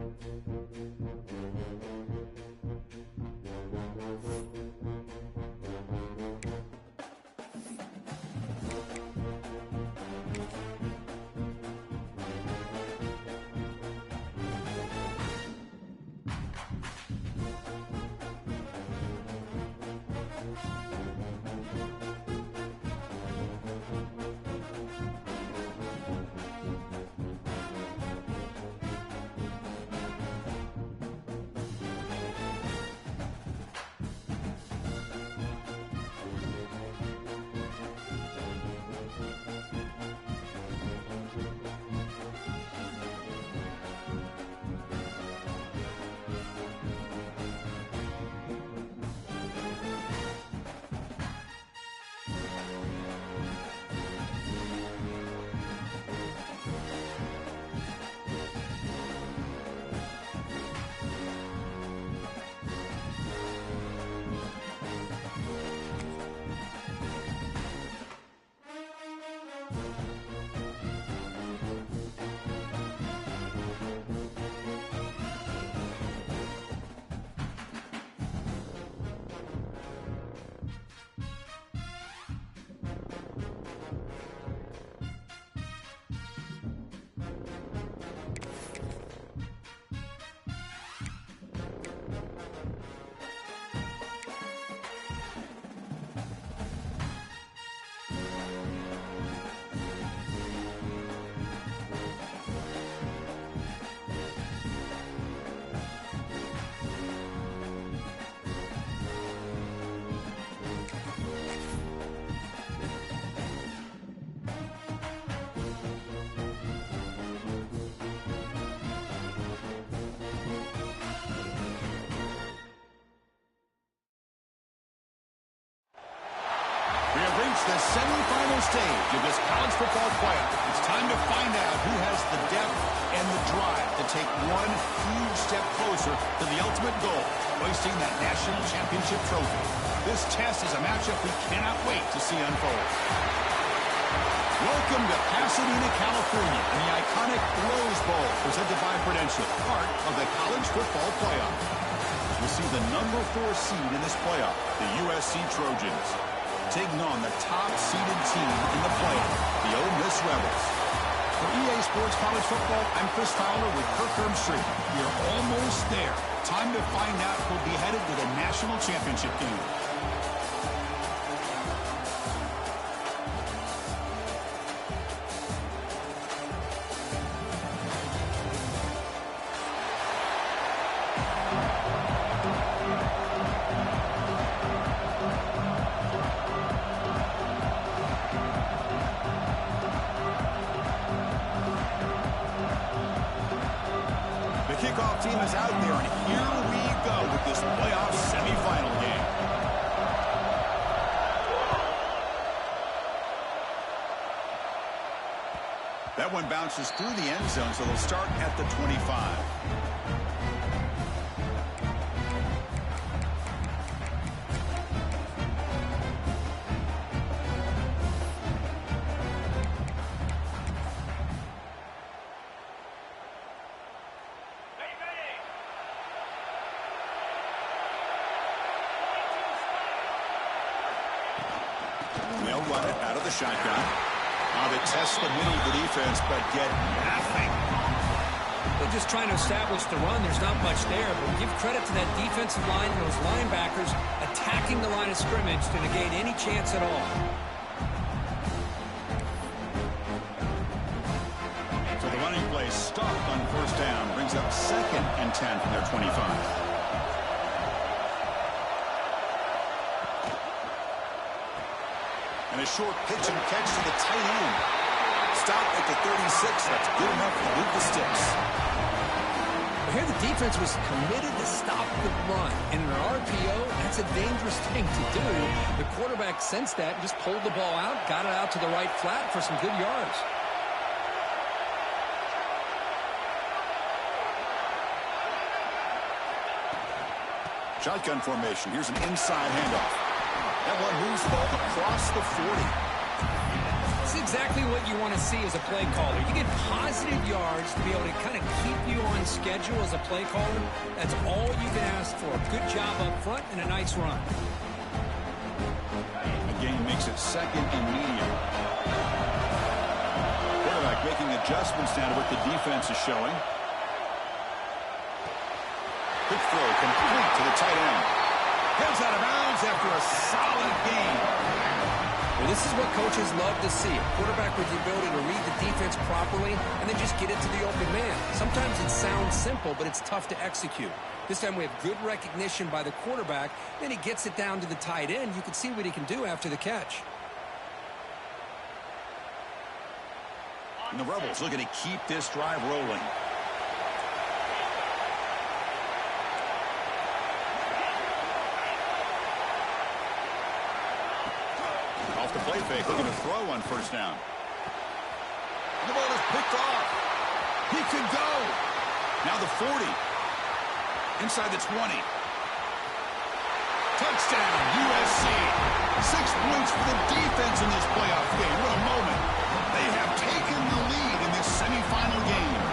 We have reached the semifinal stage of this college football playoff. It's time to find out who has the depth and the drive to take one huge step closer to the ultimate goal, hoisting that national championship trophy. This test is a matchup we cannot wait to see unfold. Welcome to Pasadena, California, and the iconic Rose Bowl presented by Prudential, part of the college football playoff. We'll see the number 4 seed in this playoff, the USC Trojans, taking on the top-seeded team in the playoff, the Ole Miss Rebels. For EA Sports College Football, I'm Chris Fowler with Kirk Herbstreit. We're almost there. Time to find out who'll be headed to the national championship game. Kickoff team is out there, and here we go with this playoff semifinal game. That one bounces through the end zone, so they'll start at the 25. They'll run it out of the shotgun. They test the middle of the defense, but get nothing. They're just trying to establish the run. There's not much there, but give credit to that defensive line and those linebackers attacking the line of scrimmage to negate any chance at all. So the running play stopped on first down, brings up 2nd and 10 from their 25. And a short pitch and catch to the tight end. Stop at the 36. That's good enough to move the sticks. But here the defense was committed to stop the run. And in an RPO, that's a dangerous thing to do. The quarterback sensed that and just pulled the ball out, got it out to the right flat for some good yards. Shotgun formation. Here's an inside handoff. That one moves the ball across the 40. This is exactly what you want to see as a play caller. You get positive yards to be able to kind of keep you on schedule as a play caller. That's all you can ask for. Good job up front and a nice run. The game makes it second and medium. Quarterback making adjustments now to what the defense is showing. Quick throw complete to the tight end. Heads out of bounds after a solid game. Well, this is what coaches love to see. A quarterback with the ability to read the defense properly and then just get it to the open man. Sometimes it sounds simple, but it's tough to execute. This time we have good recognition by the quarterback. Then he gets it down to the tight end. You can see what he can do after the catch. And the Rebels looking to keep this drive rolling. Off the play fake, looking to throw on first down. The ball is picked off. He could go. Now the 40. Inside the 20. Touchdown, USC. 6 points for the defense in this playoff game. What a moment. They have taken the lead in this semifinal game.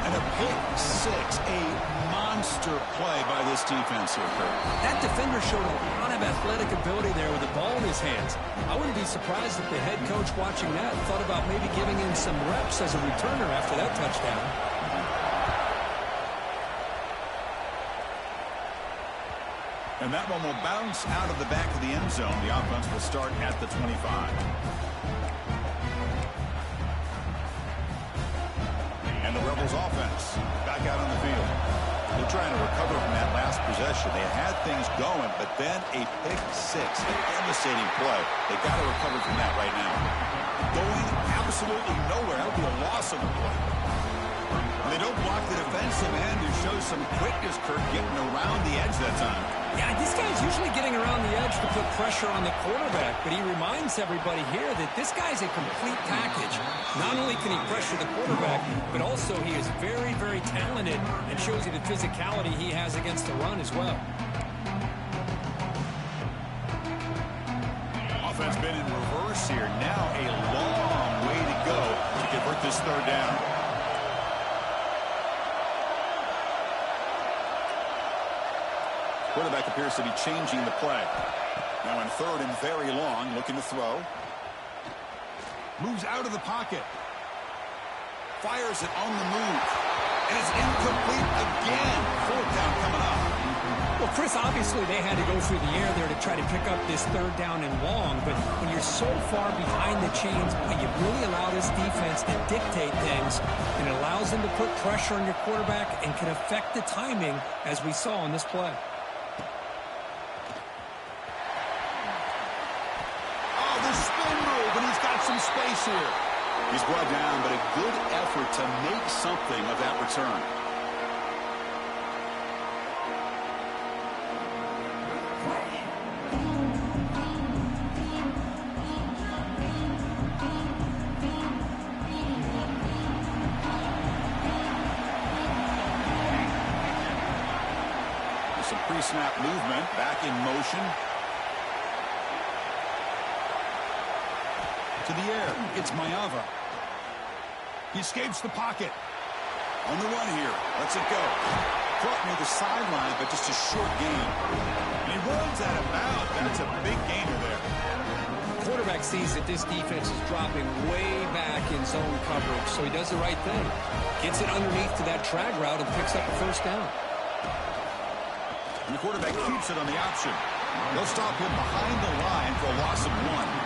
And a pick six, a monster play by this defense here, Kurt. That defender showed a lot of athletic ability there with the ball in his hands. I wouldn't be surprised if the head coach watching that thought about maybe giving him some reps as a returner after that touchdown. And that one will bounce out of the back of the end zone. The offense will start at the 25. And the Rebels offense back out on the field. They're trying to recover from that last possession. They had things going, but then a pick six, a devastating play. They got to recover from that right now. Going absolutely nowhere. That would be a loss of the play. And they don't block the defensive end, who shows some quickness, Kirk, getting around the edge that time. Yeah, this guy's usually getting around the edge to put pressure on the quarterback, but he reminds everybody here that this guy's a complete package. Not only can he pressure the quarterback, but also he is very, very talented and shows you the physicality he has against the run as well. Offense been in reverse here. Now a long way to go to convert this third down. Quarterback appears to be changing the play. Now in third and very long, looking to throw. Moves out of the pocket. Fires it on the move. And it's incomplete again. Fourth down coming up. Well, Chris, obviously they had to go through the air there to try to pick up this third down and long, but when you're so far behind the chains, you really allow this defense to dictate things, and it allows them to put pressure on your quarterback and can affect the timing, as we saw in this play. Some space here. He's brought down, but a good effort to make something of that return. Some pre-snap movement, back in motion. To the air, it's Mayava. He escapes the pocket. On the run here, lets it go. Caught near the sideline, but just a short gain. And he runs out of bounds. That's a big gainer there. The quarterback sees that this defense is dropping way back in zone coverage, so he does the right thing. Gets it underneath to that drag route and picks up a first down. And the quarterback keeps it on the option. They'll stop him behind the line for a loss of 1.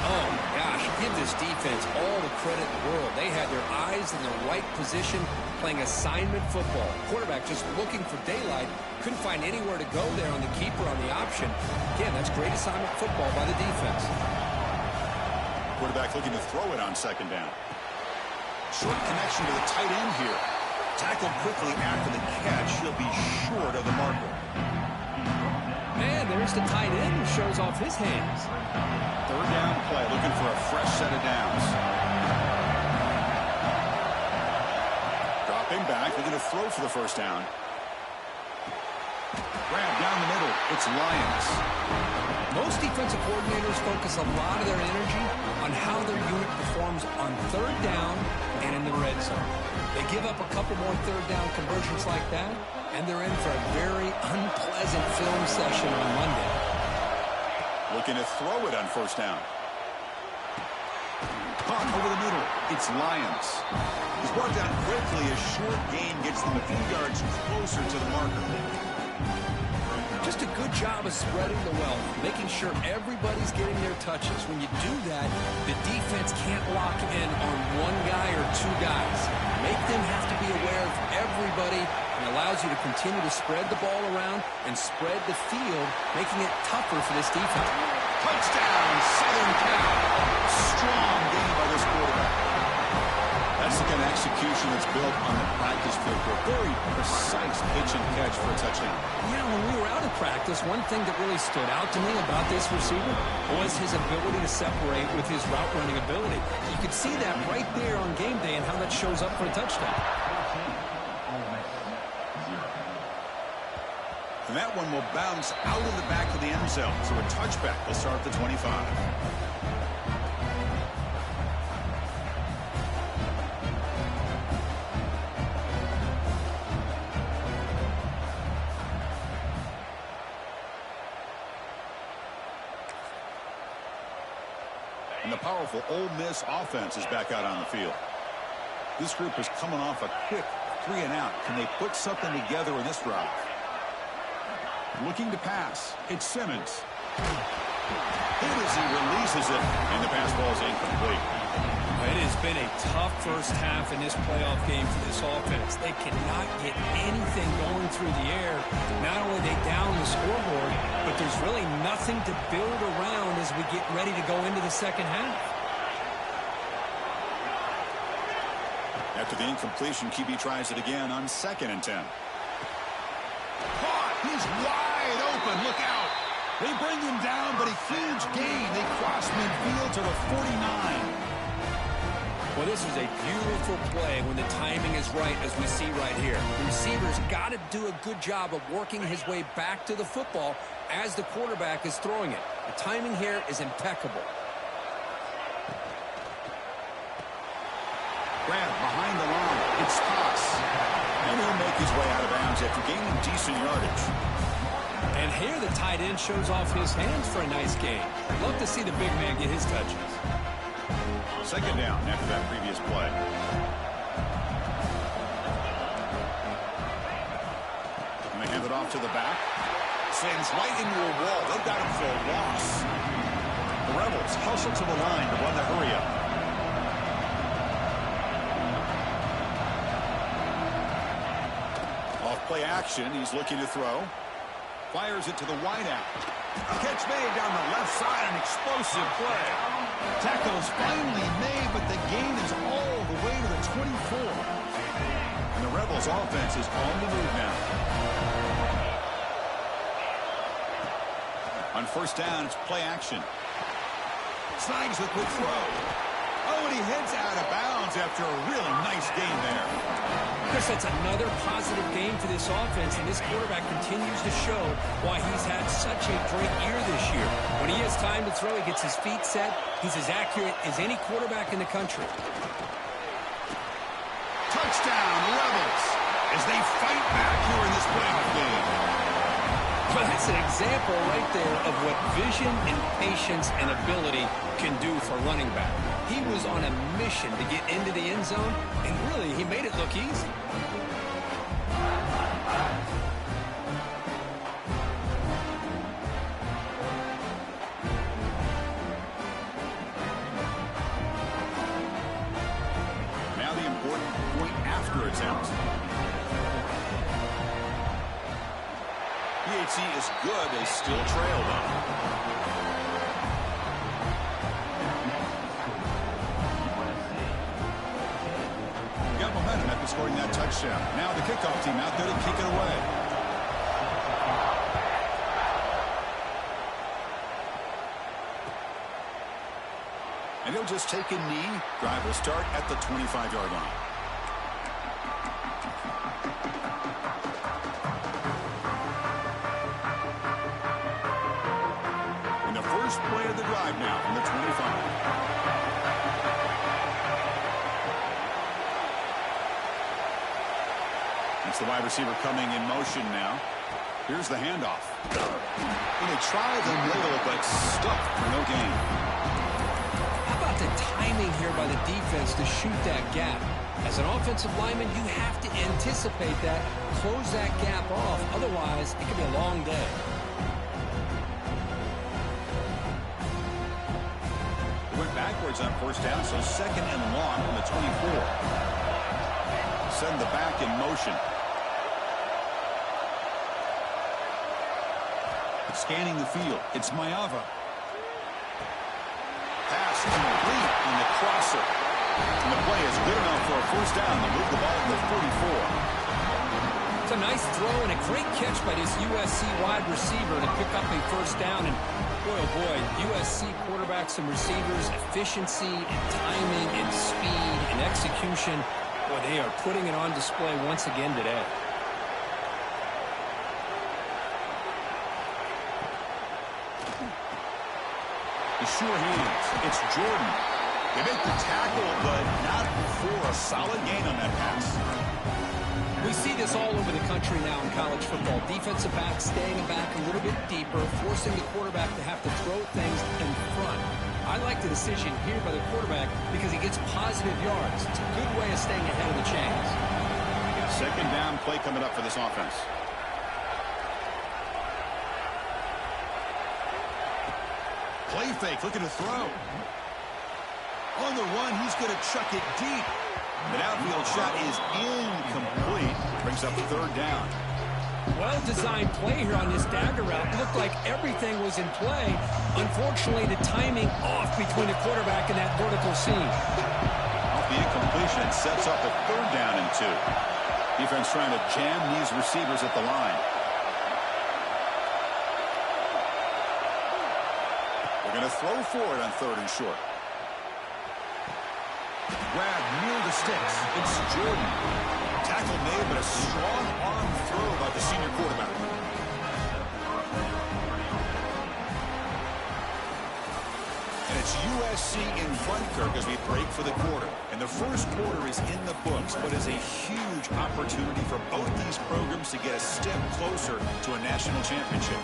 Oh, my gosh, give this defense all the credit in the world. They had their eyes in the right position, playing assignment football. Quarterback just looking for daylight, couldn't find anywhere to go there on the keeper on the option. Again, that's great assignment football by the defense. Quarterback looking to throw it on second down. Short connection to the tight end here. Tackled quickly after the catch. He'll be short of the marker. Man, there's the tight end who shows off his hands. Third down play, looking for a fresh set of downs. Dropping back, looking to throw for the first down. Grab down the middle. It's Lions. Most defensive coordinators focus a lot of their energy on how their unit performs on third down and in the red zone. They give up a couple more third down conversions like that, and they're in for a very unpleasant film session on Monday. Looking to throw it on first down. Caught over the middle. It's Lions. He's brought down quickly. A short gain gets them a few yards closer to the marker. Just a good job of spreading the wealth, making sure everybody's getting their touches. When you do that, the defense can't lock in on one guy or two guys. Make them have to be aware of everybody, and allows you to continue to spread the ball around and spread the field, making it tougher for this defense. Touchdown, Southern Cal. Strong game by this quarterback. That's the kind of execution that's built on the practice field for a very precise pitch and catch for a touchdown. Yeah, when we were out of practice, one thing that really stood out to me about this receiver was his ability to separate with his route running ability. You could see that right there on game day and how that shows up for a touchdown. And that one will bounce out of the back of the end zone. So a touchback will start at the 25. And the powerful Ole Miss offense is back out on the field. This group is coming off a quick 3-and-out. Can they put something together in this drive? Looking to pass. It's Simmons. Hit as he releases it, and the pass ball is incomplete. It has been a tough first half in this playoff game for this offense. They cannot get anything going through the air. Not only are they down the scoreboard, but there's really nothing to build around as we get ready to go into the second half. After the incompletion, QB tries it again on 2nd and 10. Caught! He's wide open. Look out! They bring him down, but a huge gain. They cross midfield to the 49. Well, this is a beautiful play when the timing is right, as we see right here. The receiver's got to do a good job of working his way back to the football as the quarterback is throwing it. The timing here is impeccable. Grab behind the line. It's Toss. And he'll make his way out of bounds after gaining decent yardage. And here the tight end shows off his hands for a nice gain. Love to see the big man get his touches. 2nd down after that previous play. And they hand it off to the back. Sends right into a wall. They've got him for a loss. The Rebels hustle to the line to run the hurry up. Off play action. He's looking to throw. Fires it to the wideout. Catch made down the left side. An explosive play. Tackle's finally made, but the gain is all the way to the 24. And the Rebels' offense is on the move now. On 1st down, it's play action. Snags the quick throw. Oh, and he heads out of bounds after a really nice gain there. Chris, that's another positive game for this offense, and this quarterback continues to show why he's had such a great year this year. When he has time to throw, he gets his feet set. He's as accurate as any quarterback in the country. Touchdown, Rebels, as they fight back here in this playoff game. Well, that's an example right there of what vision and patience and ability can do for running back. He was on a mission to get into the end zone, and really, he made it look easy. Now the important point after attempt. PHC is good. They still trail them. Got momentum after scoring that touchdown. Now the kickoff team out there to kick it away. And he'll just take a knee. Drive will start at the 25-yard line. First play of the drive now from the 25. It's the wide receiver coming in motion now. Here's the handoff. And they try the middle, but stuck for no gain. How about the timing here by the defense to shoot that gap? As an offensive lineman, you have to anticipate that, close that gap off. Otherwise, it could be a long day. Went backwards on first down, so second and long from the 24. Send the back in motion. Scanning the field. It's Mayava. Pass complete on the crosser. And the play is good enough for a first down to move the ball to the 44. It's a nice throw and a great catch by this USC wide receiver to pick up a first down. And boy, oh boy, USC quarterbacks and receivers, efficiency and timing and speed and execution. Boy, they are putting it on display once again today. The sure hands. It's Jordan. They make the tackle, but not for a solid gain on that pass. We see this all over the country now in college football. Defensive backs staying back a little bit deeper, forcing the quarterback to have to throw things in front. I like the decision here by the quarterback because he gets positive yards. It's a good way of staying ahead of the chains. Second down play coming up for this offense. Play fake, looking to throw. On the run, he's going to chuck it deep. The outfield shot is incomplete. Brings up third down. Well-designed play here on this dagger route. Looked like everything was in play. Unfortunately, the timing off between the quarterback and that vertical seam. Off the incompletion sets up a third down and 2. Defense trying to jam these receivers at the line. They're going to throw for it on third and short. Grab near the sticks. It's Jordan. Tackle made, but a strong arm throw by the senior quarterback. And it's USC in front, Kirk, as we break for the quarter. And the first quarter is in the books, but is a huge opportunity for both these programs to get a step closer to a national championship.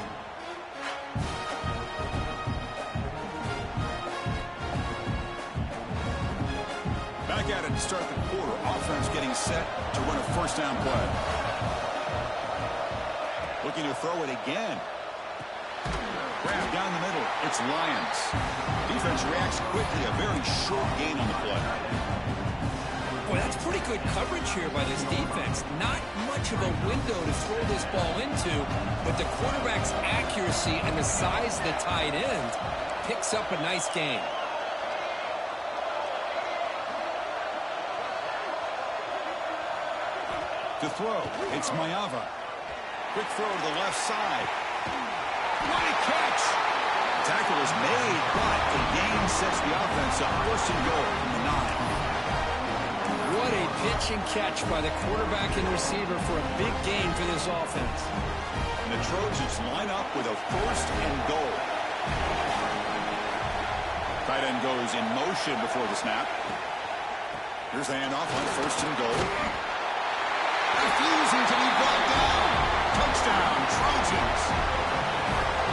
Back at it to start the quarter. Offense getting set to run a first down play. Looking to throw it again. Grab down the middle. It's Lions. Defense reacts quickly. A very short gain on the play. Boy, that's pretty good coverage here by this defense. Not much of a window to throw this ball into, but the quarterback's accuracy and the size of the tight end picks up a nice gain. To throw, it's Mayava. Quick throw to the left side. Great catch. Tackle is made, but the gain sets the offense up. First and goal from the 9. What a pitch and catch by the quarterback and receiver for a big gain for this offense. And the Trojans line up with a first and goal. Tight end goes in motion before the snap. Here's the handoff on first and goal. Refusing to be brought down. Touchdown, Trojans.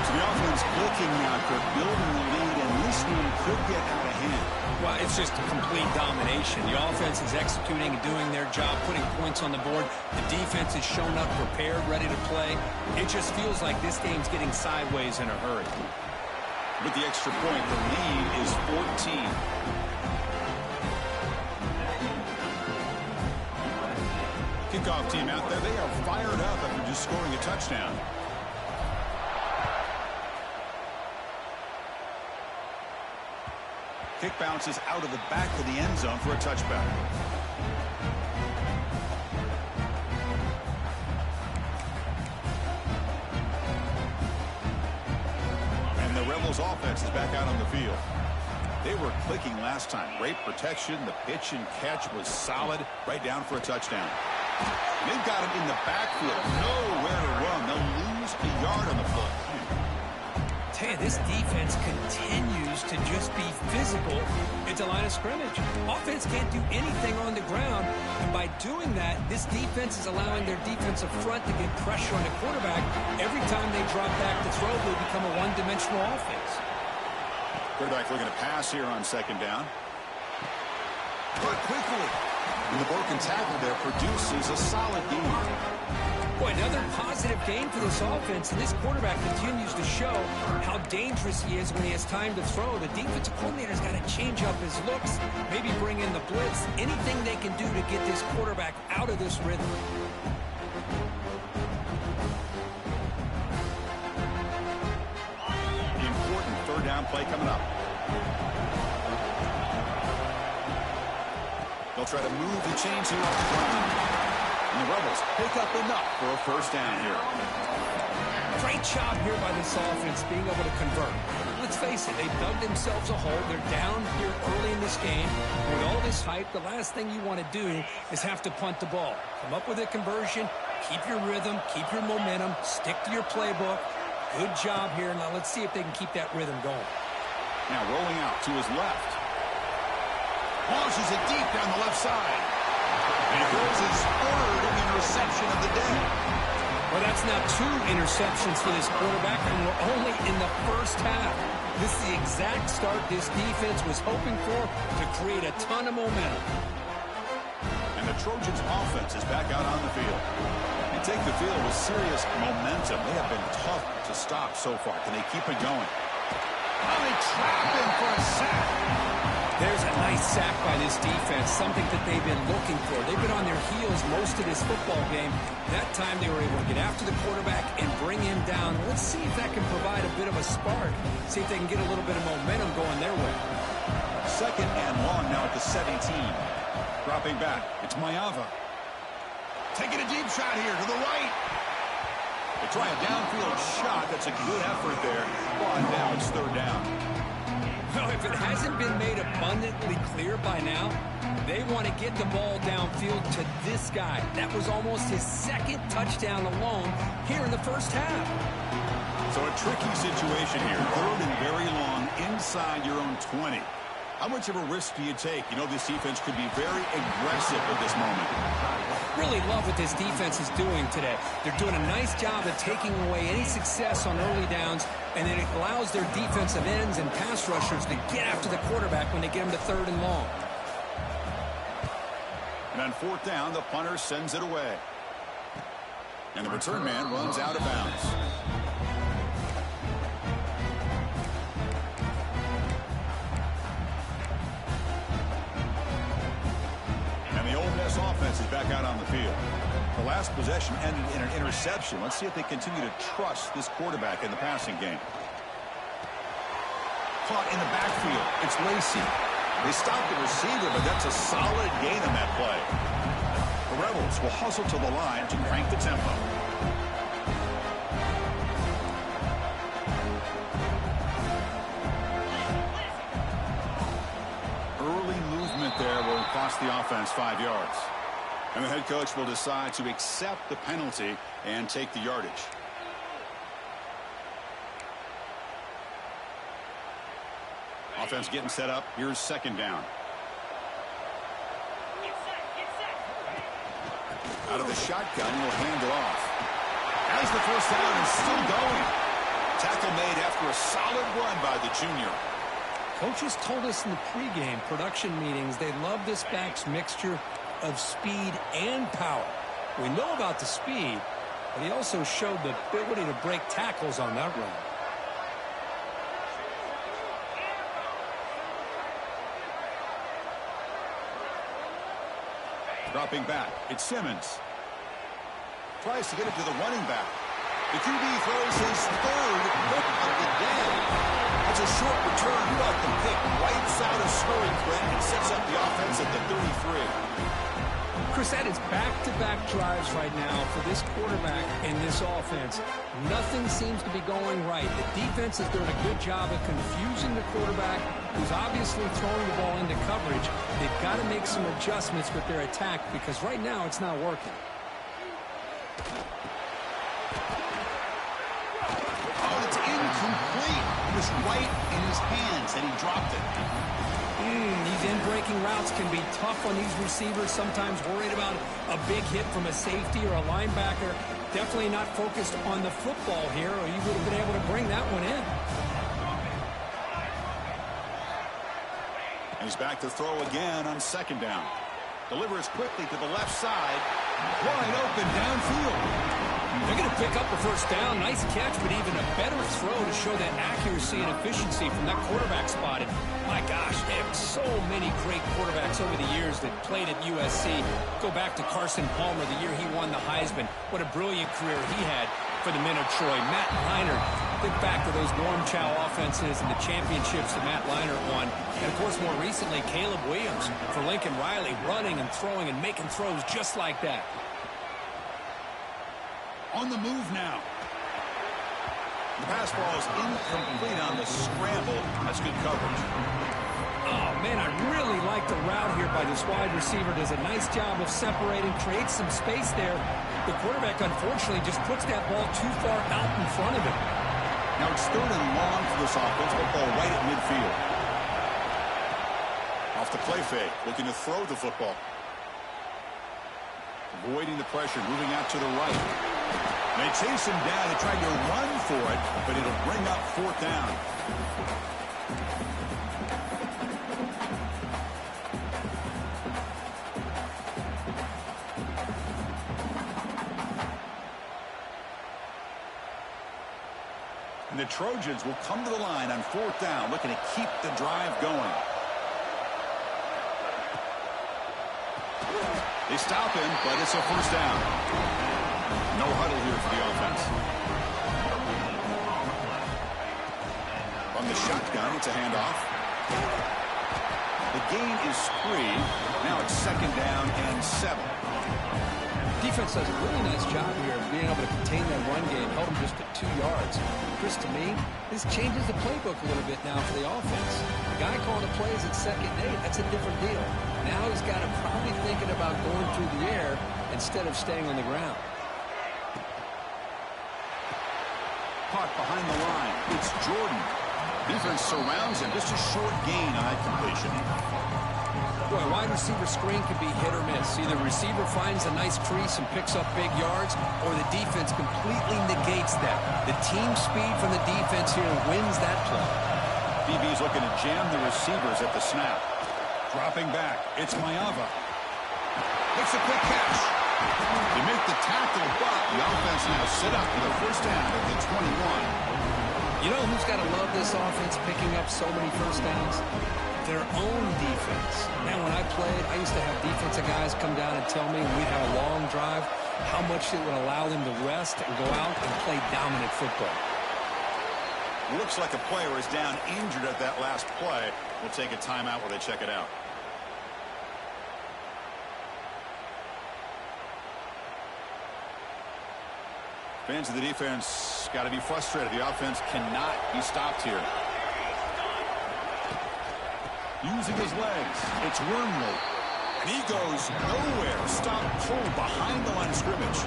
So the offense clicking now for building the lead, and this one could get out of hand. Well, it's just a complete domination. The offense is executing and doing their job, putting points on the board. The defense is shown up, prepared, ready to play. It just feels like this game's getting sideways in a hurry. With the extra point, the lead is 14. Kickoff team out there, they are fired up after just scoring a touchdown. Kick bounces out of the back of the end zone for a touchback. And the Rebels offense is back out on the field. They were clicking last time. Great protection. The pitch and catch was solid. Right down for a touchdown. They've got him in the backfield. Nowhere to run. They'll lose a yard on the play. Hey, this defense continues to just be physical at the line of scrimmage. Offense can't do anything on the ground, and by doing that, this defense is allowing their defensive front to get pressure on the quarterback. Every time they drop back to throw, they become a one-dimensional offense. Quarterback looking to pass here on second down. But quickly. And the broken tackle there produces a solid gain. Boy, another positive gain for this offense, and this quarterback continues to show how dangerous he is when he has time to throw. The defensive coordinator's got to change up his looks, maybe bring in the blitz, anything they can do to get this quarterback out of this rhythm. The important third down play coming up. They'll try to move the chains here off the ground. And the Rebels pick up enough for a first down here. Great job here by this offense being able to convert. Let's face it, they dug themselves a hole. They're down here early in this game. With all this hype, the last thing you want to do is have to punt the ball. Come up with a conversion, keep your rhythm, keep your momentum, stick to your playbook. Good job here. Now let's see if they can keep that rhythm going. Now rolling out to his left. Launches it deep down the left side. And he throws his third interception of the day. Well, that's now 2 interceptions for this quarterback, and we're only in the first half. This is the exact start this defense was hoping for to create a ton of momentum. And the Trojans' offense is back out on the field. They take the field with serious momentum. They have been tough to stop so far. Can they keep it going? Oh, they trap him for a sack. There's a nice sack by this defense, something that they've been looking for. They've been on their heels most of this football game. That time they were able to get after the quarterback and bring him down. Let's see if that can provide a bit of a spark. See if they can get a little bit of momentum going their way. Second and long now at the 17. Dropping back. It's Mayava. Taking a deep shot here to the right. They try a downfield shot. That's a good effort there. But now it's third down. Well, if it hasn't been made abundantly clear by now, they want to get the ball downfield to this guy. That was almost his second touchdown alone here in the first half. So a tricky situation here. Third and very long inside your own 20. How much of a risk do you take? You know, this defense could be very aggressive at this moment. Really love what this defense is doing today. They're doing a nice job of taking away any success on early downs, and then it allows their defensive ends and pass rushers to get after the quarterback when they get him to third and long. And on fourth down, the punter sends it away. And the return man runs out of bounds. Offense is back out on the field. The last possession ended in an interception. Let's see if they continue to trust this quarterback in the passing game. Caught in the backfield. It's Lacey. They stopped the receiver, but that's a solid gain on that play. The Rebels will hustle to the line to crank the tempo. There will cost the offense 5 yards. And the head coach will decide to accept the penalty and take the yardage. Offense getting set up. Here's second down. Out of the shotgun, will hand it off. As the first down is still going. Tackle made after a solid run by the junior. Coaches told us in the pregame production meetings they love this back's mixture of speed and power. We know about the speed, but he also showed the ability to break tackles on that run. Dropping back, it's Simmons. Tries to get it to the running back. The QB throws his third pick of the day. It's a short return. You like the pick right side of scoring threat and sets up the offense at the 33. Chris, that is back-to-back drives right now for this quarterback and this offense. Nothing seems to be going right. The defense is doing a good job of confusing the quarterback, who's obviously throwing the ball into coverage. They've got to make some adjustments with their attack because right now it's not working. Oh, it's incomplete. It was right in his hands, and he dropped it. These in-breaking routes can be tough on these receivers, sometimes worried about a big hit from a safety or a linebacker. Definitely not focused on the football here, or you would have been able to bring that one in. And he's back to throw again on second down. Delivers quickly to the left side. Wide open downfield. They're going to pick up the first down. Nice catch, but even a better throw to show that accuracy and efficiency from that quarterback spot. And my gosh, they have so many great quarterbacks over the years that played at USC. Go back to Carson Palmer, the year he won the Heisman. What a brilliant career he had for the men of Troy. Matt Leinart, think back to those Norm Chow offenses and the championships that Matt Leinart won. And, of course, more recently, Caleb Williams for Lincoln Riley, running and throwing and making throws just like that. On the move now. The pass ball is incomplete on the scramble. That's good coverage. Oh, man, I really like the route here by this wide receiver. Does a nice job of separating, creates some space there. The quarterback, unfortunately, just puts that ball too far out in front of him. Now it's third and long for this offense, but ball right at midfield. Off the play fake, looking to throw the football. Avoiding the pressure, moving out to the right. They chase him down. They tried to run for it, but it'll bring up fourth down. And the Trojans will come to the line on fourth down, looking to keep the drive going. They stop him, but it's a first down. No huddle here for the offense. From the shotgun, it's a handoff. The gain is 3. Now it's second down and 7. Defense does a really nice job here of being able to contain that run game, held them just at 2 yards. Chris, to me, this changes the playbook a little bit now for the offense. The guy calling the plays at 2nd and 8, that's a different deal. Now he's got him probably thinking about going through the air instead of staying on the ground. Caught behind the line. It's Jordan. Defense surrounds him. Just a short gain on that completion. Boy, wide receiver screen can be hit or miss. Either receiver finds a nice crease and picks up big yards, or the defense completely negates that. The team speed from the defense here wins that play. DB's looking to jam the receivers at the snap. Dropping back. It's Mayava. Makes a quick catch. They make the tackle, but the offense now set up for the first down at the 21. You know who's got to love this offense picking up so many first downs? Their own defense. Man, when I played, I used to have defensive guys come down and tell me when we'd have a long drive how much it would allow them to rest and go out and play dominant football. Looks like a player is down injured at that last play. We'll take a timeout while they check it out. Fans of the defense got to be frustrated. The offense cannot be stopped here. Using his legs, it's Wormley. And he goes nowhere. Stop pull behind the line of scrimmage.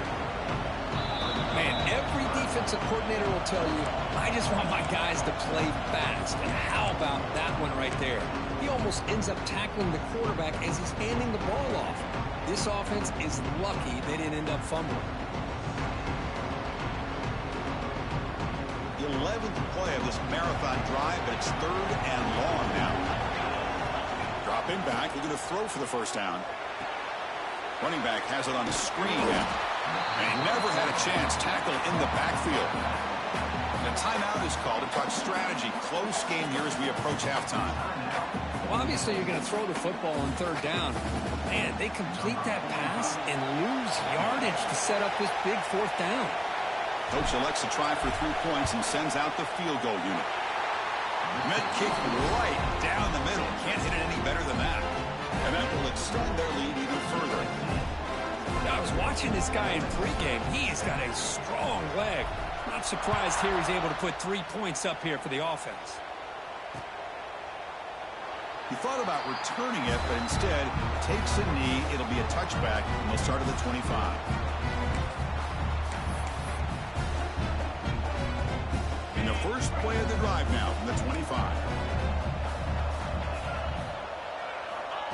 Man, every defensive coordinator will tell you, I just want my guys to play fast. And how about that one right there? He almost ends up tackling the quarterback as he's handing the ball off. This offense is lucky they didn't end up fumbling. The 11th play of this marathon drive, but it's third and long now. Dropping back, looking to throw for the first down. Running back has it on the screen now. And he never had a chance. Tackle in the backfield. And a timeout is called to talk strategy. Close game here as we approach halftime. Well, obviously you're going to throw the football on third down. Man, they complete that pass and lose yardage to set up this big fourth down. Coach elects to try for 3 points and sends out the field goal unit. Med kick right down the middle. Can't hit it any better than that. And that will extend their lead even further. Now, I was watching this guy in pregame. He's got a strong leg. Not surprised here he's able to put 3 points up here for the offense. He thought about returning it, but instead takes a knee. It'll be a touchback, and they'll start at the 25. In the first play of the drive now from the 25.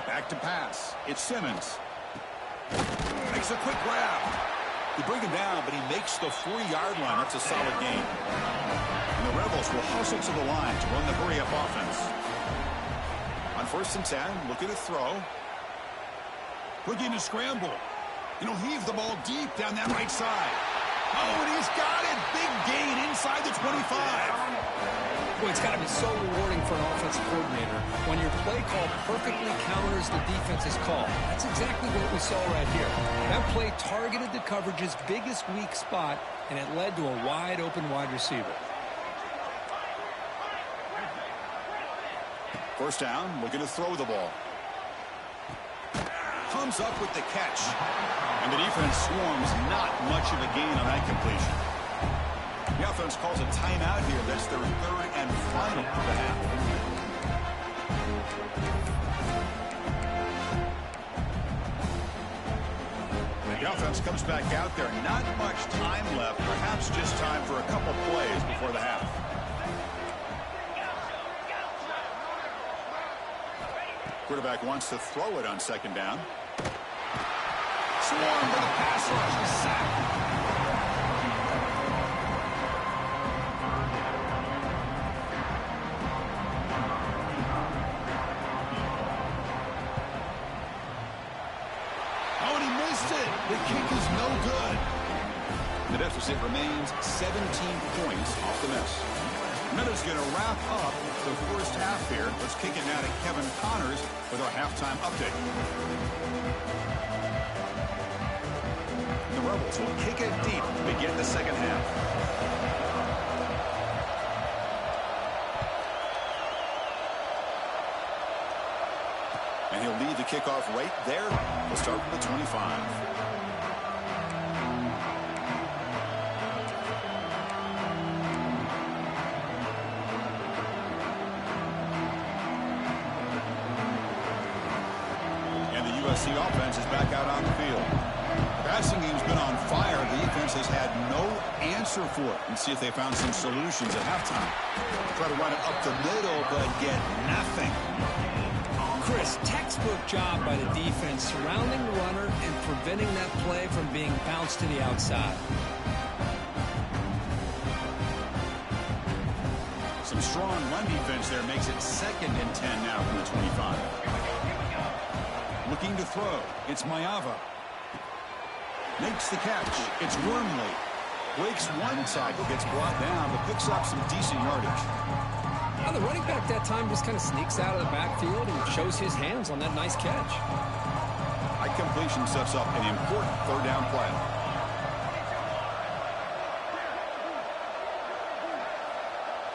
Back to pass. It's Simmons. Makes a quick grab. They bring him down, but he makes the 4-yard line. That's a solid gain. And the Rebels will hustle to the line to run the hurry-up offense. On 1st and 10, looking to throw. Looking to scramble. And he'll heave the ball deep down that right side. Oh, and he's got it. Big gain inside the 25. Boy, it's got to be so rewarding for an offensive coordinator when your play call perfectly counters the defense's call. That's exactly what we saw right here. That play targeted the coverage's biggest weak spot, and it led to a wide-open wide receiver. First down, looking to throw the ball. Comes up with the catch. And the defense swarms, not much of a gain on that completion. The offense calls a timeout here. That's their 3rd and final of the half. The offense comes back out there. Not much time left. Perhaps just time for a couple plays before the half. Quarterback wants to throw it on 2nd down. Swarm with a pass rush. Sack. The kick is no good. The deficit remains 17 points off the miss. Minutes going to wrap up the first half here. Let's kick it now to Kevin Connors with our halftime update. The Rebels will kick it deep to begin the second half. And he'll lead the kickoff right there. We'll start from the 25. The offense is back out on the field. Passing game's been on fire. The defense has had no answer for it. And see if they found some solutions at halftime. Try to run it up the middle, but get nothing. Chris, textbook job by the defense surrounding the runner and preventing that play from being bounced to the outside. Some strong run defense there makes it 2nd and 10 now from the 25. Looking to throw. It's Mayava. Makes the catch. It's Wormley. Breaks one tackle, gets brought down, but picks up some decent yardage. Now the running back that time just kind of sneaks out of the backfield and shows his hands on that nice catch. High completion sets up an important 3rd down play.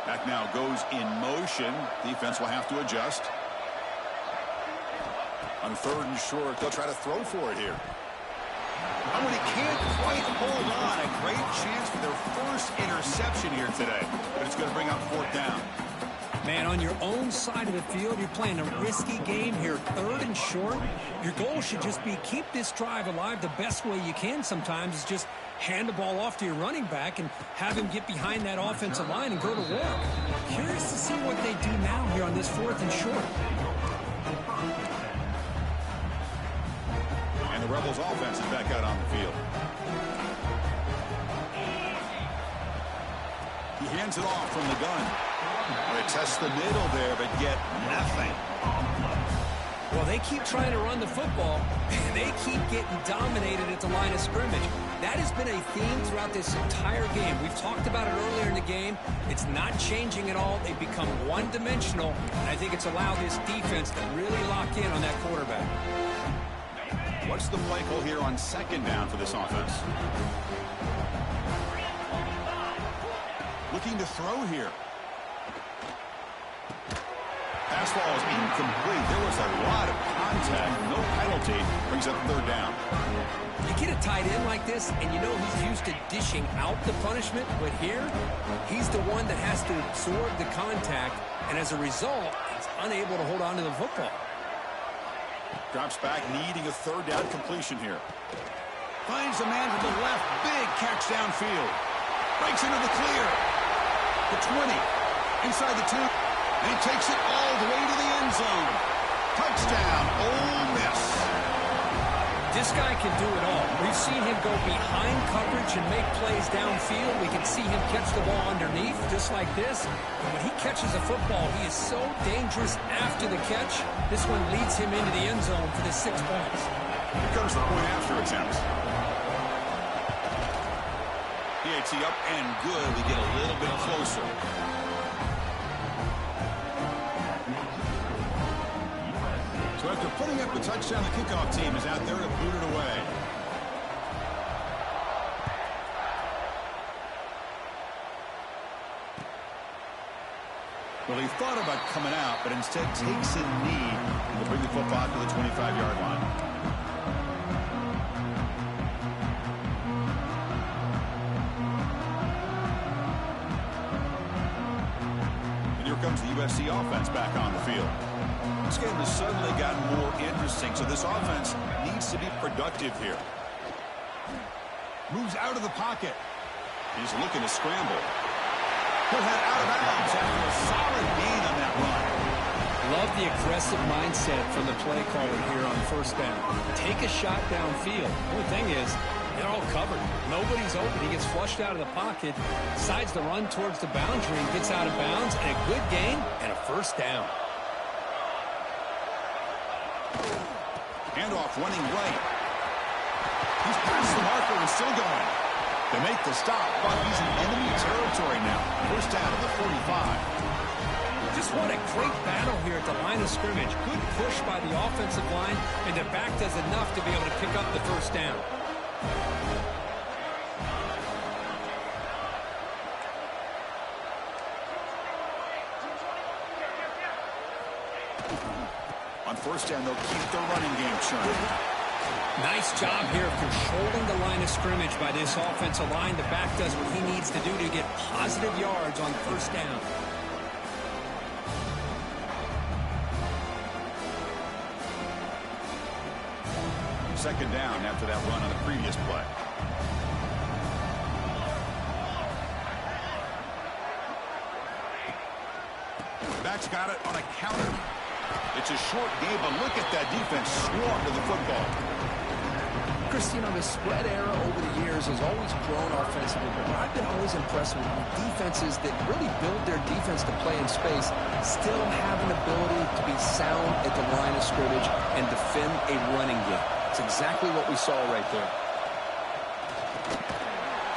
Back now goes in motion. Defense will have to adjust. On 3rd and short, they'll try to throw for it here. Oh, and he can't quite hold on. A great chance for their first interception here today. But it's going to bring up 4th down. Man, on your own side of the field, you're playing a risky game here. 3rd and short. Your goal should just be keep this drive alive the best way you can sometimes is just hand the ball off to your running back and have him get behind that offensive line and go to work. Curious to see what they do now here on this 4th and short. The Rebels offense is back out on the field. He hands it off from the gun. They test the middle there, but get nothing. Well, they keep trying to run the football, and they keep getting dominated at the line of scrimmage. That has been a theme throughout this entire game. We've talked about it earlier in the game. It's not changing at all. They've become one-dimensional, and I think it's allowed this defense to really lock in on that quarterback. What's the play call here on 2nd down for this offense? Looking to throw here. Pass ball is incomplete. There was a lot of contact. No penalty. Brings up 3rd down. You get a tight end like this, and you know he's used to dishing out the punishment, but here, he's the one that has to absorb the contact, and as a result, he's unable to hold on to the football. Drops back, needing a 3rd down completion here. Finds a man to the left. Big catch downfield. Breaks into the clear. The 20. Inside the 2. And he takes it all the way to the end zone. Touchdown, Ole Miss. This guy can do it all. We've seen him go behind coverage and make plays downfield. We can see him catch the ball underneath, just like this. And when he catches a football, he is so dangerous after the catch. This one leads him into the end zone for the 6 points. Here comes the point after attempt. PAT up and good. We get a little bit closer. So after putting up the touchdown, the kickoff team is out there to boot it away. Well, he thought about coming out, but instead takes a knee to bring the football to the 25-yard line. And here comes the USC offense back on the field. This game has suddenly gotten more interesting, so this offense needs to be productive here. Moves out of the pocket. He's looking to scramble. He'll head out of bounds after a solid gain on that run. Love the aggressive mindset from the play caller here on first down. Take a shot downfield. The only thing is, they're all covered. Nobody's open. He gets flushed out of the pocket, decides to run towards the boundary, and gets out of bounds, and a good gain and a first down. Handoff running right. He's past the marker and still going. They make the stop, but he's in enemy territory now. First down at the 45. Just what a great battle here at the line of scrimmage. Good push by the offensive line, and the back does enough to be able to pick up the first down. On first down, they'll keep their running game churning. Nice job here of controlling the line of scrimmage by this offensive line. The back does what he needs to do to get positive yards on first down. Second down after that run on the previous play. Back's got it on a counter. It's a short game, but look at that defense swarm to the football. Chris, you know, the spread era over the years has always grown offensively, but I've been always impressed with defenses that really build their defense to play in space, still have an ability to be sound at the line of scrimmage and defend a running game. It's exactly what we saw right there.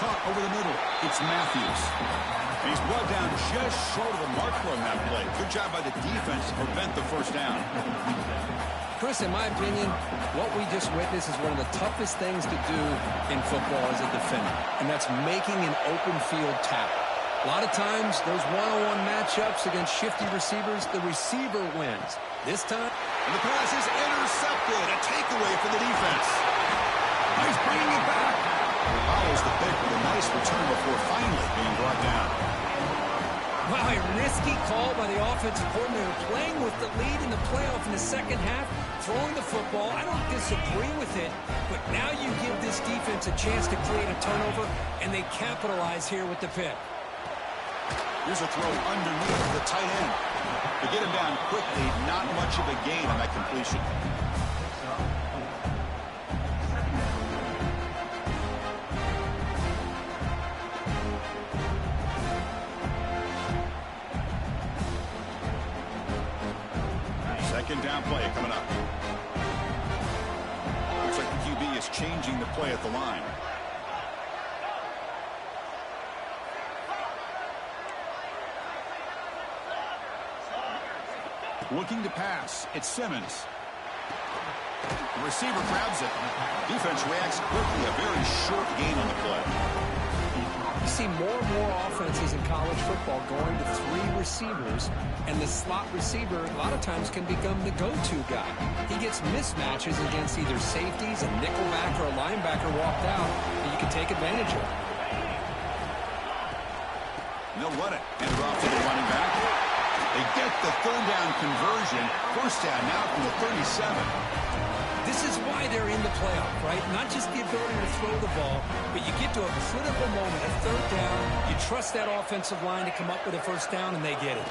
Caught over the middle. It's Matthews. And he's brought down just short of the marker on that play. Good job by the defense to prevent the first down. Chris, in my opinion, what we just witnessed is one of the toughest things to do in football as a defender, and that's making an open field tackle. A lot of times, those one-on-one matchups against shifty receivers, the receiver wins. This time, and the pass is intercepted. A takeaway for the defense. He's bringing it back. Follows the pick with a nice return before finally being brought down. Wow, a risky call by the offensive coordinator, playing with the lead in the playoff in the second half, throwing the football. I don't disagree with it, but now you give this defense a chance to create a turnover, and they capitalize here with the pick. Here's a throw underneath the tight end. To get him down quickly, not much of a gain on that completion. Second down play coming up. Looks like the QB is changing the play at the line. Looking to pass. It's Simmons. The receiver grabs it. Defense reacts quickly. A very short gain on the play. You see more and more offenses in college football going to three receivers, and the slot receiver a lot of times can become the go-to guy. He gets mismatches against either safeties, a nickelback, or a linebacker walked out, and you can take advantage of it. And they'll run it. Hand it off to the running back. They get the third down conversion. First down now from the 37. This is why they're in the playoff, right? Not just the ability to throw the ball, but you get to a critical moment, a third down, you trust that offensive line to come up with a first down, and they get it.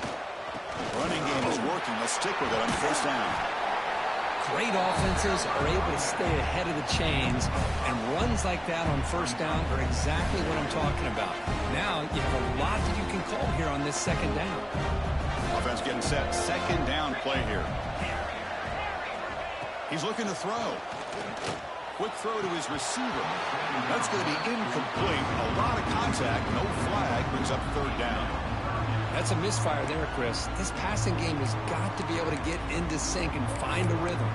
Running game is working. Let's stick with it on first down. Great offenses are able to stay ahead of the chains, and runs like that on first down are exactly what I'm talking about. Now you have a lot that you can call here on this second down. Offense getting set. Second down play here. He's looking to throw. Quick throw to his receiver. That's going to be incomplete. A lot of contact. No flag. Brings up third down. That's a misfire there, Chris. This passing game has got to be able to get into sync and find a rhythm.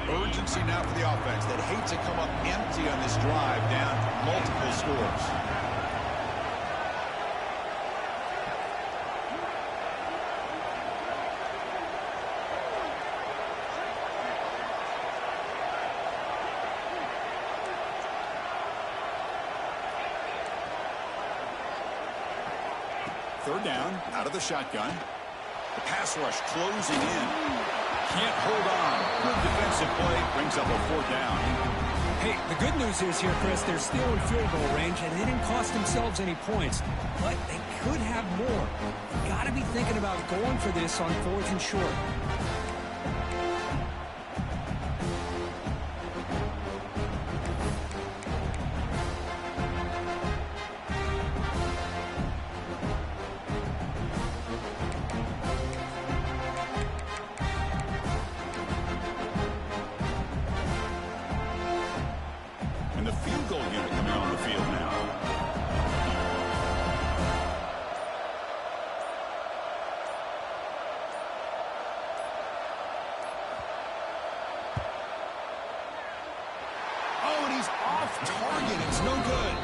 Urgency now for the offense that hate to come up empty on this drive, down multiple scores. Third down, out of the shotgun. The pass rush closing in. Can't hold on. Good defensive play. Brings up a fourth down. Hey, the good news is here, Chris, they're still in field goal range, and they didn't cost themselves any points. But they could have more. Got to be thinking about going for this on fourth and short. And the field goal unit coming on the field now. Oh, and he's off target. It's no good.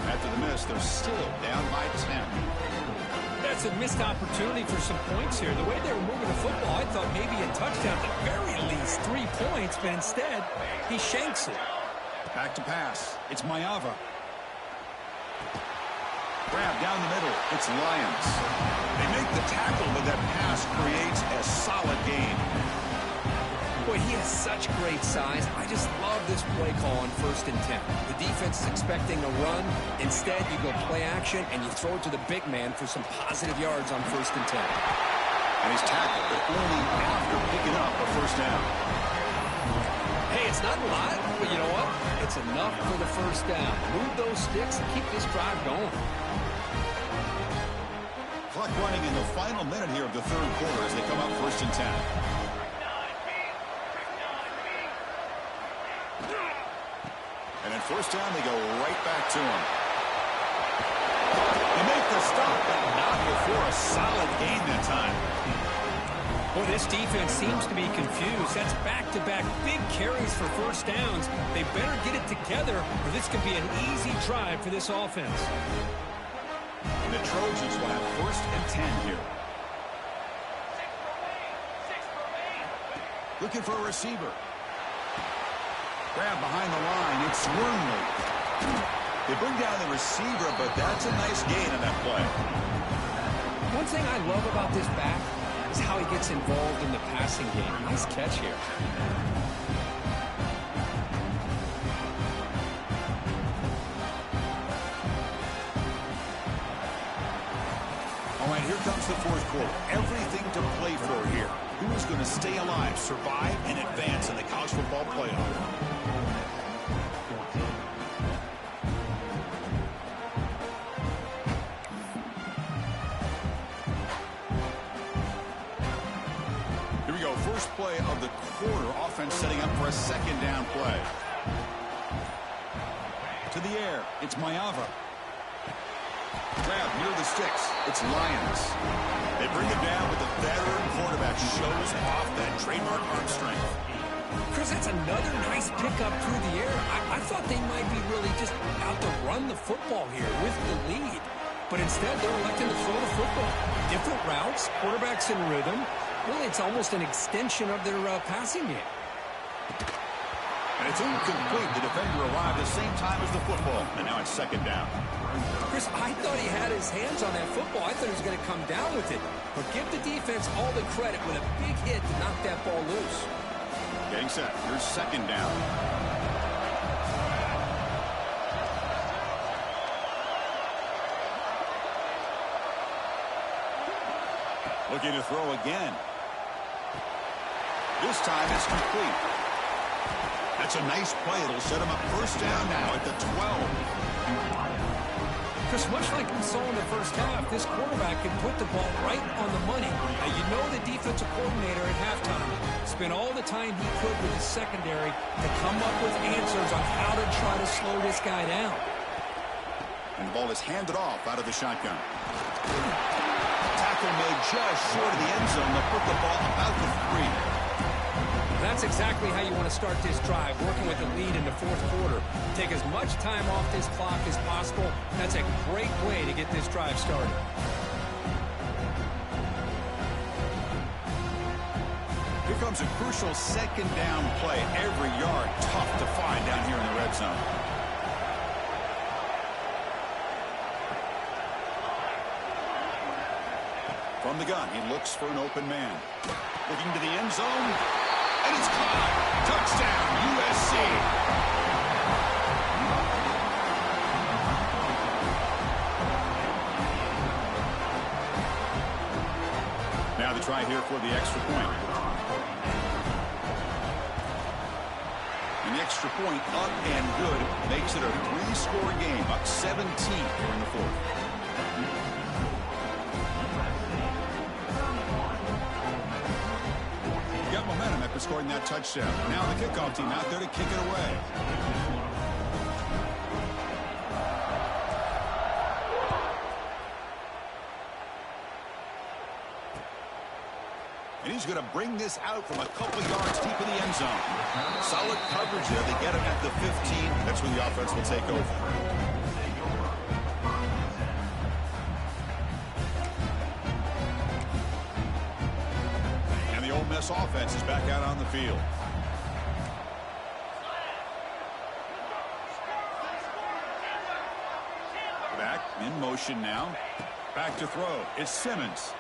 After the miss, they're still down by 10. That's a missed opportunity for some points here. The way they were moving the football, I thought maybe a touchdown, at the very least 3 points, but instead, he shanks it. Back to pass. It's Mayava. Grab down the middle. It's Lions. They make the tackle, but that pass creates a solid gain. Boy, he has such great size. I just love this play call on 1st and 10. The defense is expecting a run. Instead, you go play action, and you throw it to the big man for some positive yards on 1st and 10. And he's tackled, but only after picking up a first down. Hey, it's not a lot, but you know what? It's enough for the first down. Move those sticks and keep this drive going. Clock running in the final minute here of the third quarter as they come up 1st and 10. And at first down, they go right back to him. They make the stop, but not before a solid gain that time. Boy, this defense seems to be confused. That's back-to-back big carries for first downs. They better get it together, or this could be an easy drive for this offense. And the Trojans will have 1st and 10 here. Looking for a receiver. Grab behind the line. It's Wormley. They bring down the receiver, but that's a nice gain on that play. One thing I love about this back is how he gets involved in the passing game. Nice catch here. All right, here comes the fourth quarter. Everything to play for here. Who is going to stay alive, survive, and advance in the college football playoff? First play of the quarter. Offense setting up for a second down play. To the air. It's Mayava. Grab near the sticks. It's Lions. They bring it down with the veteran quarterback. Shows off that trademark arm strength. Chris, that's another nice pickup through the air. I thought they might be really just out to run the football here with the lead. But instead, they're electing to throw the football. Different routes, quarterbacks in rhythm. Really, it's almost an extension of their passing game. And it's incomplete. The defender arrived at the same time as the football. And now it's second down. Chris, I thought he had his hands on that football. I thought he was going to come down with it. But give the defense all the credit with a big hit to knock that ball loose. Getting set. Here's second down. Looking to throw again. This time it's complete. That's a nice play. It'll set him up first down now at the 12. Chris, much like we saw in the first half, this quarterback can put the ball right on the money. Now, you know the defensive coordinator at halftime spent all the time he could with his secondary to come up with answers on how to try to slow this guy down. And the ball is handed off out of the shotgun. Tackle made just short of the end zone. They'll put the ball about the 3. That's exactly how you want to start this drive, working with the lead in the fourth quarter. Take as much time off this clock as possible. That's a great way to get this drive started. Here comes a crucial second down play. Every yard tough to find down here in the red zone. From the gun, he looks for an open man. Looking to the end zone. And it's caught. Touchdown, USC. Now the try here for the extra point. An extra point up and good makes it a 3-score game, up 17 here in the fourth. Got momentum after scoring that touchdown. Now the kickoff team out there to kick it away. And he's going to bring this out from a couple yards deep in the end zone. Solid coverage there. They get him at the 15. That's where the offense will take over. This offense is back out on the field. Back in motion now. Back to throw. It's Simmons.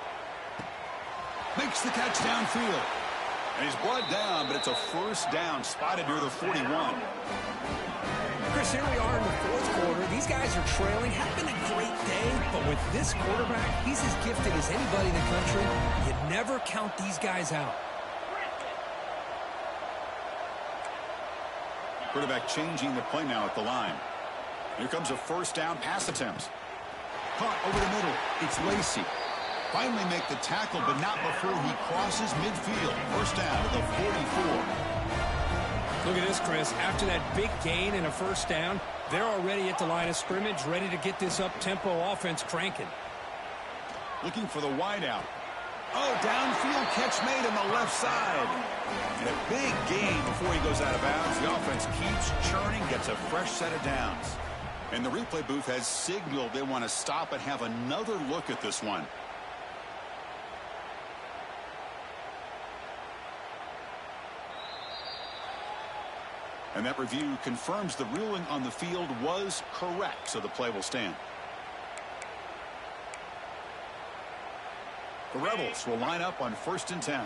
Makes the catch downfield. And he's brought down, but it's a first down spotted near the 41. Chris, here we are in the fourth quarter. These guys are trailing. Having a great day, but with this quarterback, he's as gifted as anybody in the country. You never count these guys out. Quarterback changing the play now at the line. Here comes a first down pass attempt. Caught over the middle. It's Lacey. Finally make the tackle, but not before he crosses midfield. First down at the 44. Look at this, Chris. After that big gain and a first down, they're already at the line of scrimmage, ready to get this up-tempo offense cranking. Looking for the wideout. Oh, downfield catch made on the left side. And a big gain before he goes out of bounds. The offense keeps churning, gets a fresh set of downs. And the replay booth has signaled they want to stop and have another look at this one. And that review confirms the ruling on the field was correct, so the play will stand. The Rebels will line up on 1st and 10.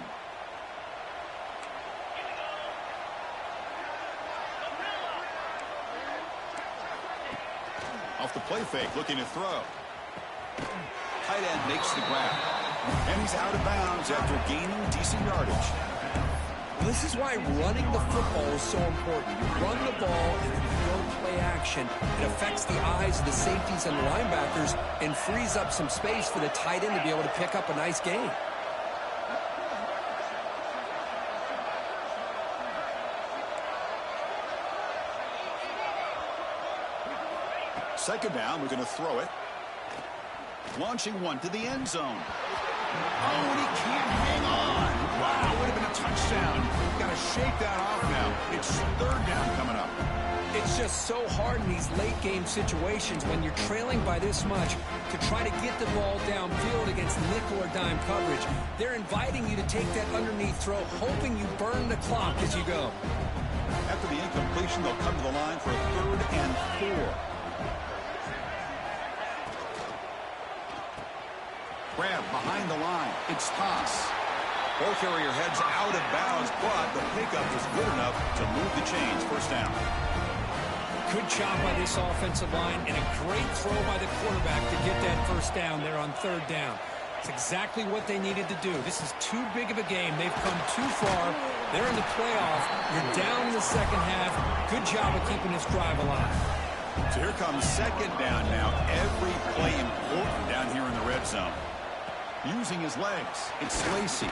Off the play fake, looking to throw. Tight end makes the grab. And he's out of bounds after gaining decent yardage. This is why running the football is so important. You run the ball and then throw play action. It affects the eyes of the safeties and the linebackers and frees up some space for the tight end to be able to pick up a nice gain. Second down, we're going to throw it. Launching one to the end zone. Oh, and he can't hang on. Wow, would have been a touchdown. Got to shake that off now. It's third down coming up. It's just so hard in these late game situations when you're trailing by this much to try to get the ball downfield against nickel or dime coverage. They're inviting you to take that underneath throw, hoping you burn the clock as you go. After the incompletion, they'll come to the line for a 3rd and 4. Grab behind the line. It's Toss. Ball carrier heads out of bounds, but the pickup was good enough to move the chains. First down. Good job by this offensive line and a great throw by the quarterback to get that first down there on 3rd down. It's exactly what they needed to do. This is too big of a game. They've come too far. They're in the playoff. You're down in the second half. Good job of keeping this drive alive. So here comes second down now. Every play important down here in the red zone. Using his legs, it's Lacey.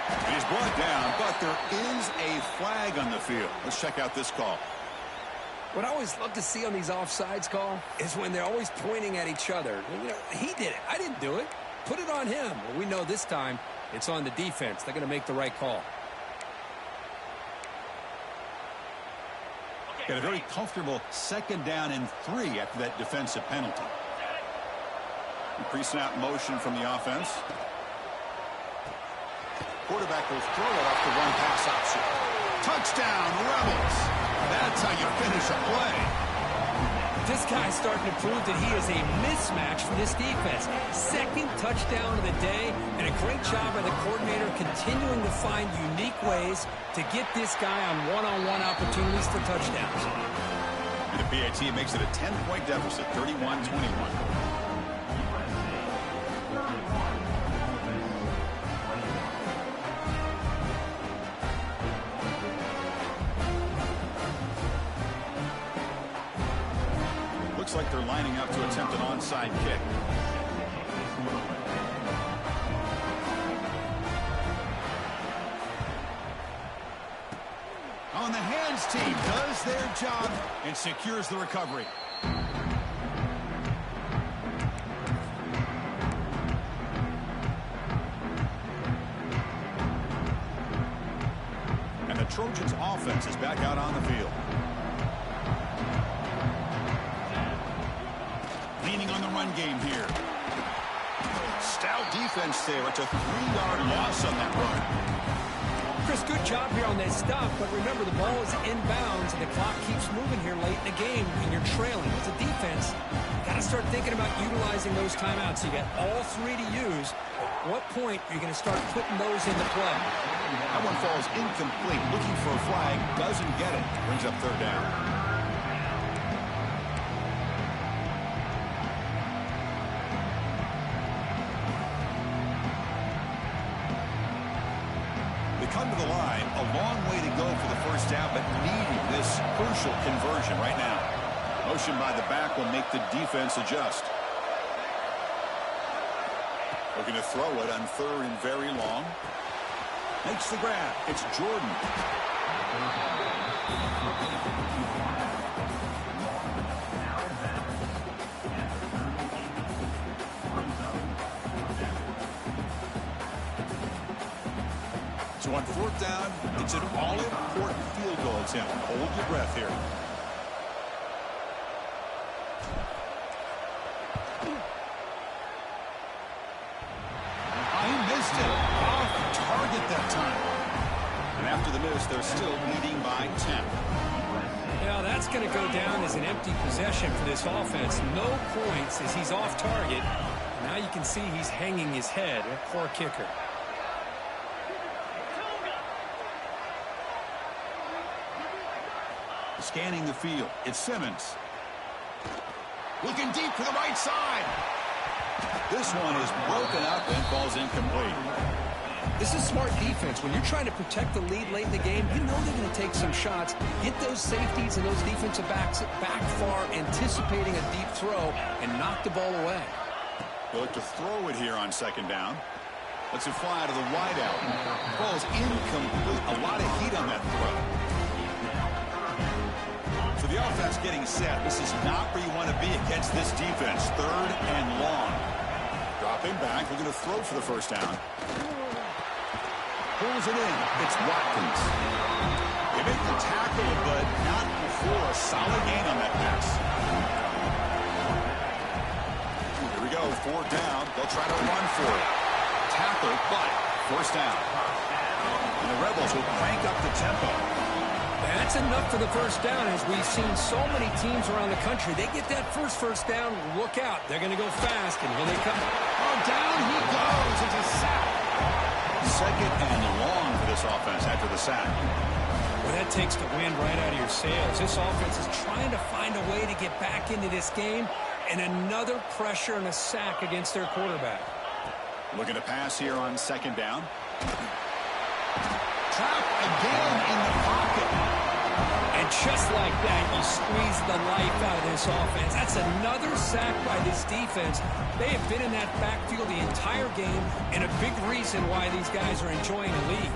And he's brought down, but there is a flag on the field. Let's check out this call. What I always love to see on these offsides call is when they're always pointing at each other. You know, he did it. I didn't do it. Put it on him. Well, we know this time it's on the defense. They're going to make the right call. Got a very comfortable second down and 3 after that defensive penalty. Pre-snap motion from the offense. Quarterback will throw it off the one-pass option. Touchdown, Rebels. That's how you finish a play. This guy's starting to prove that he is a mismatch for this defense. Second touchdown of the day, and a great job by the coordinator continuing to find unique ways to get this guy on one-on-one opportunities for touchdowns. And the PAT makes it a 10-point deficit, 31-21. Looks like they're lining up to attempt an onside kick. On the hands team does their job and secures the recovery. And the Trojans offense is back out on the field. Leaning on the run game here. Stout defense there. It's a 3-yard loss on that run. Chris, good job here on that stop, but remember the ball is inbounds and the clock keeps moving here late in the game and you're trailing. As a defense, you got to start thinking about utilizing those timeouts. You got all 3 to use. At what point are you going to start putting those into play? That one falls incomplete. Looking for a flag, doesn't get it. Brings up third down. Come to the line, a long way to go for the first down, but needing this crucial conversion right now. Motion by the back will make the defense adjust. Looking to throw it on 3rd and very long. Makes the grab. It's Jordan. So on 4th down, it's an all-important field goal attempt. Hold your breath here. He missed it. Off target that time. And after the miss, they're still leading by 10. Now that's going to go down as an empty possession for this offense. No points as he's off target. Now you can see he's hanging his head. A poor kicker. Scanning the field, it's Simmons. Looking deep to the right side. This one is broken up and falls incomplete. This is smart defense. When you're trying to protect the lead late in the game, you know they're going to take some shots. Get those safeties and those defensive backs back far, anticipating a deep throw, and knock the ball away. They'll look to throw it here on 2nd down. Lets it fly to the wideout. Falls incomplete. A lot of heat on that throw. So the offense getting set. This is not where you want to be against this defense. 3rd and long. Dropping back. We're going to throw for the first down. Pulls it in. It's Watkins. They make the tackle, but not before a solid gain on that pass. Here we go. 4th down. They'll try to run for it. Tackle, but 1st down. And the Rebels will crank up the tempo. That's enough for the 1st down. As we've seen so many teams around the country, they get that first down, look out. They're going to go fast, and here they come. Oh, down he goes. It's a sack. 2nd and long for this offense after the sack. Well, that takes the wind right out of your sails. This offense is trying to find a way to get back into this game, and another pressure and a sack against their quarterback. Looking to pass here on second down. Trapped again in the pocket. And just like that, you squeeze the life out of this offense. That's another sack by this defense. They have been in that backfield the entire game, and a big reason why these guys are enjoying the lead.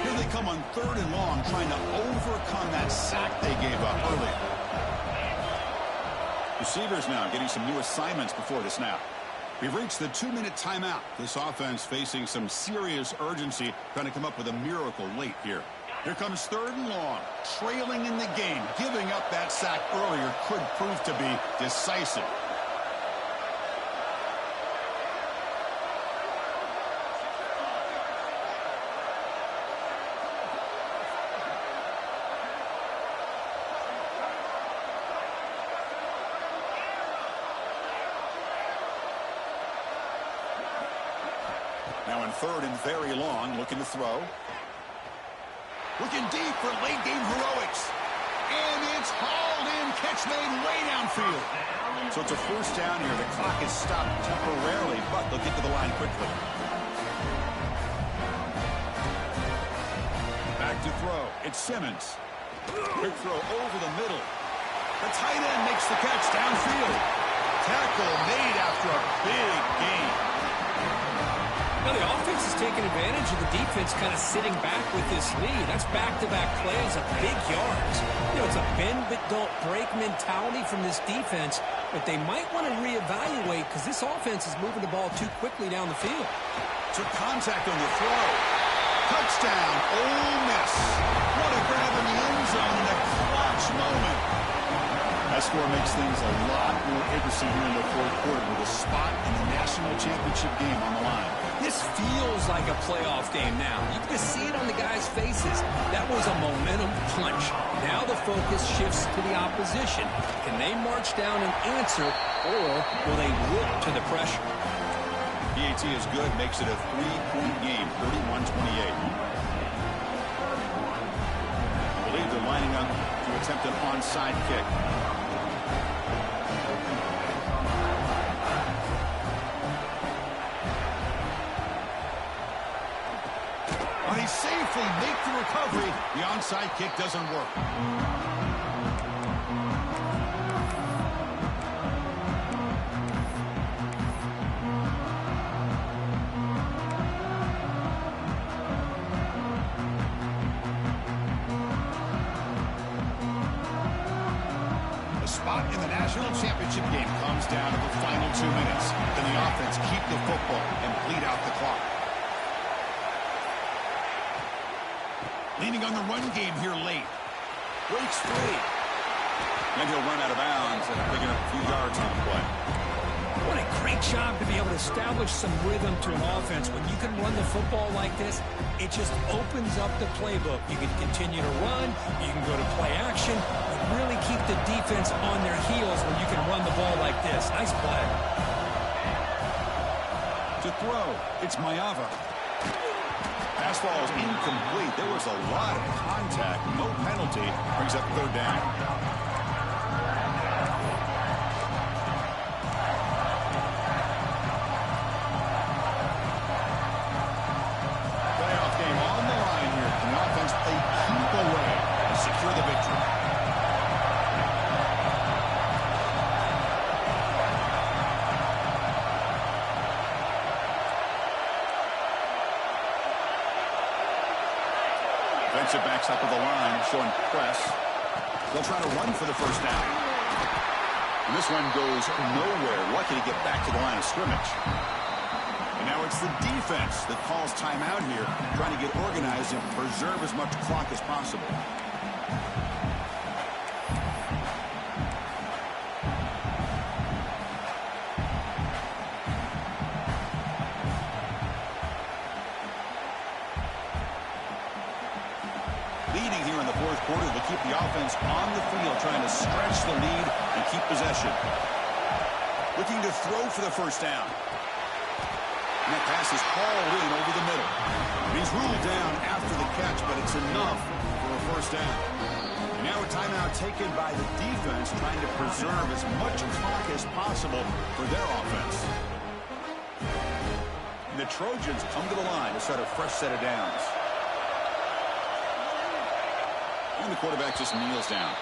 Here they come on 3rd and long, trying to overcome that sack they gave up early. Receivers now getting some new assignments before the snap. We've reached the 2-minute timeout. This offense facing some serious urgency, trying to come up with a miracle late here. Here comes 3rd and long, trailing in the game. Giving up that sack earlier could prove to be decisive. Now in 3rd and very long, looking to throw. Looking deep for late-game heroics. And it's hauled in. Catch made way downfield. So it's a 1st down here. The clock is stopped temporarily, but they'll get to the line quickly. Back to throw. It's Simmons. Quick throw over the middle. The tight end makes the catch downfield. Tackle made after a big gain. Now, the offense is taking advantage of the defense kind of sitting back with this lead. That's back-to-back plays of big yards. You know, it's a bend-but-don't-break mentality from this defense, but they might want to reevaluate because this offense is moving the ball too quickly down the field. Took contact on the throw. Touchdown, Ole Miss. What a grab in the end zone in a clutch moment. That score makes things a lot more interesting here in the 4th quarter with a spot in the national championship game on the line. This feels like a playoff game now. You can just see it on the guys' faces. That was a momentum punch. Now the focus shifts to the opposition. Can they march down and answer, or will they wilt to the pressure? PAT is good, makes it a 3-point game, 31-28. I believe they're lining up to attempt an onside kick. They safely make the recovery. The onside kick doesn't work. The spot in the national championship game comes down to the final 2 minutes. Can the offense keep the football and bleed out the clock? Leaning on the run game here late. Breaks free. And he'll run out of bounds and picking up a few yards on the play. What a great job to be able to establish some rhythm to an offense. When you can run the football like this, it just opens up the playbook. You can continue to run. You can go to play action. But really keep the defense on their heels when you can run the ball like this. Nice play. To throw, it's Mayava. Pass ball is incomplete. There was a lot of contact. No penalty. Brings up 3rd down. Playoff game on the line here. Can the offense play keep away to secure the victory? Defensive backs up at the line, showing press. They'll try to run for the 1st down. And this one goes nowhere. Lucky to get back to the line of scrimmage. And now it's the defense that calls timeout here, trying to get organized and preserve as much clock as possible. Leading here in the 4th quarter to keep the offense on the field, trying to stretch the lead and keep possession. Looking to throw for the 1st down. And that pass is hauled in over the middle. And he's ruled down after the catch, but it's enough for a 1st down. And now a timeout taken by the defense, trying to preserve as much clock as possible for their offense. And the Trojans come to the line to start a fresh set of downs. And the quarterback just kneels down.